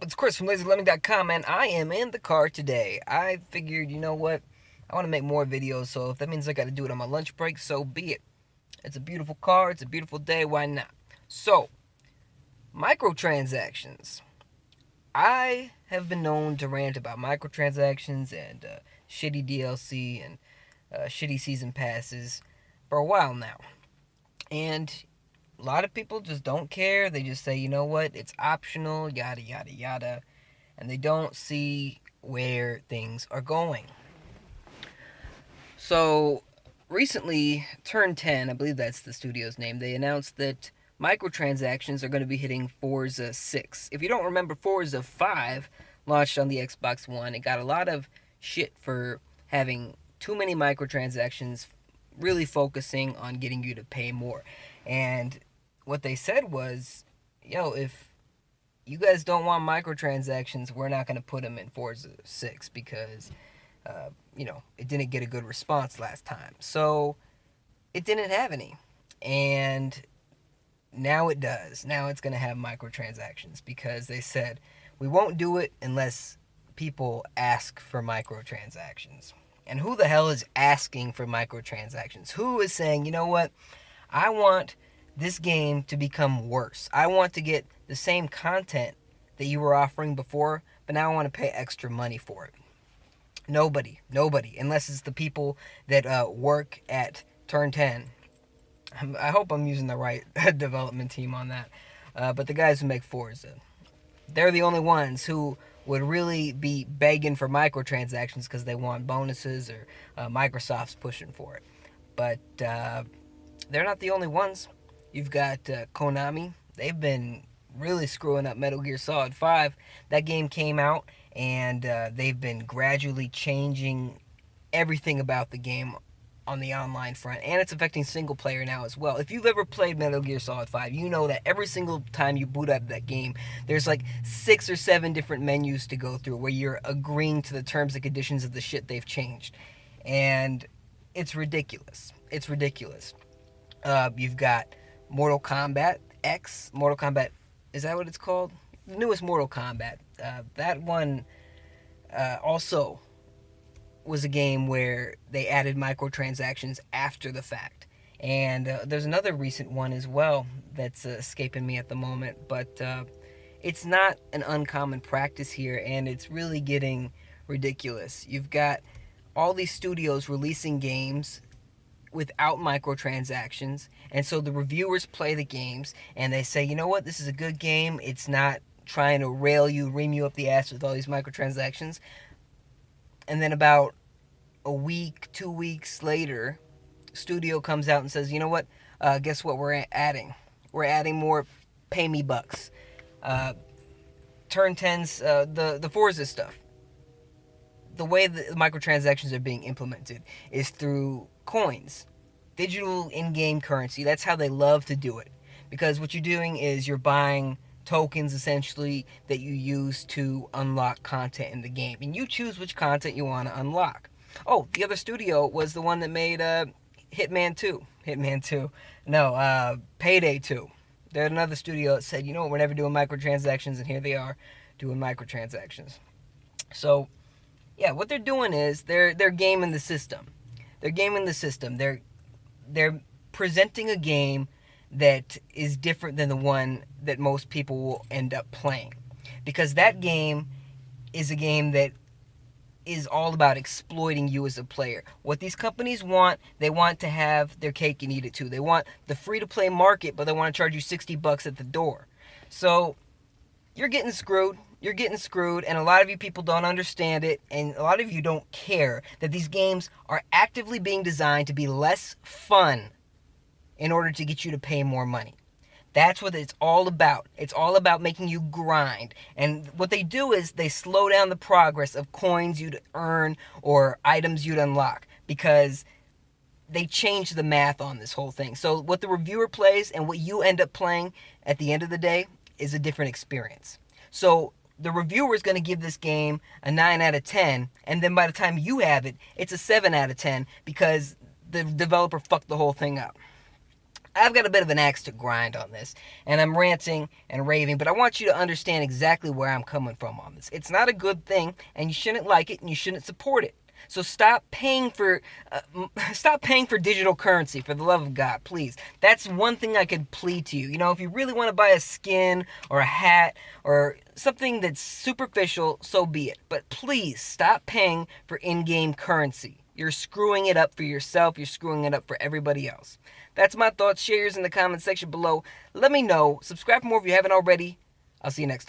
It's Chris from LazyLemming.com, and I am in the car today. I figured, you know what? I want to make more videos, so if that means I got to do it on my lunch break, so be it. It's a beautiful car, it's a beautiful day, why not? So, microtransactions. I have been known to rant about microtransactions and shitty DLC and shitty season passes for a while now. And a lot of people just don't care. They just say, you know what, it's optional, yada, yada, yada. And they don't see where things are going. So, recently, Turn 10, I believe that's the studio's name, they announced that microtransactions are going to be hitting Forza 6. If you don't remember, Forza 5 launched on the Xbox One. It got a lot of shit for having too many microtransactions, really focusing on getting you to pay more. And what they said was, yo, if you guys don't want microtransactions, we're not going to put them in Forza 6 because, it didn't get a good response last time. So it didn't have any. And now it does. Now it's going to have microtransactions because they said we won't do it unless people ask for microtransactions. And who the hell is asking for microtransactions? Who is saying, you know what? I want this game to become worse. I want to get the same content that you were offering before, but now I want to pay extra money for it. Nobody, unless it's the people that work at Turn 10. I hope I'm using the right development team on that. But the guys who make Forza, they're the only ones who would really be begging for microtransactions because they want bonuses or Microsoft's pushing for it. But they're not the only ones. You've got Konami. They've been really screwing up Metal Gear Solid 5. That game came out, and they've been gradually changing everything about the game on the online front, and it's affecting single player now as well. If you've ever played Metal Gear Solid 5, you know that every single time you boot up that game, there's like 6 or 7 different menus to go through where you're agreeing to the terms and conditions of the shit they've changed. And it's ridiculous. It's ridiculous. You've got Mortal Kombat X, Mortal Kombat, is that what it's called? The newest Mortal Kombat. That one also was a game where they added microtransactions after the fact. And there's another recent one as well that's escaping me at the moment, but it's not an uncommon practice here, and it's really getting ridiculous. You've got all these studios releasing games without microtransactions, and so the reviewers play the games and they say, you know what, this is a good game, it's not trying to ream you up the ass with all these microtransactions. And then about a week, 2 weeks later, studio comes out and says, you know what, guess what we're adding? We're adding more pay me bucks. Turn 10's, the Forza stuff. The way the microtransactions are being implemented is through coins, digital in-game currency. That's how they love to do it, because what you're doing is you're buying tokens essentially that you use to unlock content in the game, and you choose which content you want to unlock. Oh, the other studio was the one that made Hitman 2. No, Payday 2. There's another studio that said, you know what, we're never doing microtransactions, and here they are doing microtransactions. So yeah, what they're doing is they're gaming the system. They're presenting a game that is different than the one that most people will end up playing, because that game is a game that is all about exploiting you as a player. What these companies want, they want to have their cake and eat it too. They want the free-to-play market, but they want to charge you $60 at the door. So you're getting screwed. And a lot of you people don't understand it, and a lot of you don't care that these games are actively being designed to be less fun in order to get you to pay more money. That's what it's all about. It's all about making you grind. And what they do is they slow down the progress of coins you'd earn or items you'd unlock, because they change the math on this whole thing. So what the reviewer plays and what you end up playing at the end of the day is a different experience. So the reviewer is going to give this game a 9 out of 10, and then by the time you have it, it's a 7 out of 10 because the developer fucked the whole thing up. I've got a bit of an axe to grind on this, and I'm ranting and raving, but I want you to understand exactly where I'm coming from on this. It's not a good thing, and you shouldn't like it, and you shouldn't support it. So stop paying for digital currency, for the love of God, please. That's one thing I could plead to you. If you really want to buy a skin or a hat or something that's superficial, so be it. But please stop paying for in-game currency. You're screwing it up for yourself. You're screwing it up for everybody else. That's my thoughts. Share yours in the comment section below. Let me know. Subscribe for more if you haven't already. I'll see you next time.